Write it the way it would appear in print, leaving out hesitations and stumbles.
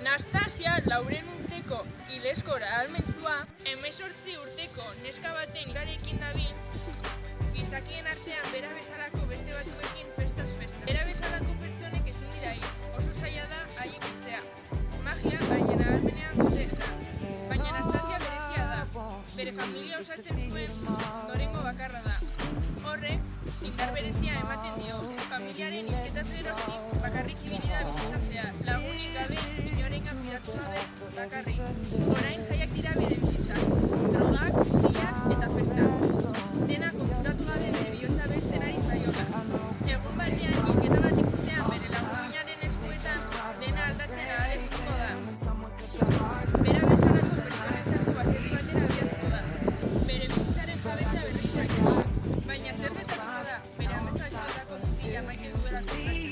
Nastasia 4 urteko ileskor ahalmentzua 18 urteko neska baten irarekin dabil, gizakien artean bera bezalako beste batzuekin festaz festa. Bera bezalako pertsonek ezin dira hil, oso zaila da haiek hiltzea. Magia haien ahalmenean dute da, baina Nastasia berezia da. Bere familia osatzen zuen ondorengo bakarra da. Horrek, indar berezia ematen dio, familiaren hilketaz geroztik bakarrik ibili da bizitzan zehar. Lagunik gabe, inorengan fidatu gabe, bakarrik. Orain jaiak dira bere bizitzak, drogak, zilak eta festa. Dena konturatu gabe bere bihotza besten ari zaiola. Egun batean hilketa bat ikustean bere lagunaren eskuetan dena aldatzen ahalekutuko da. Bera bezalako pertsonentzako baserri batera abiatuko da. Bere bizitzaren jabetza berritzak da. Baina zer gertatuko da, bere ametsa esatako mutila Michael duelako.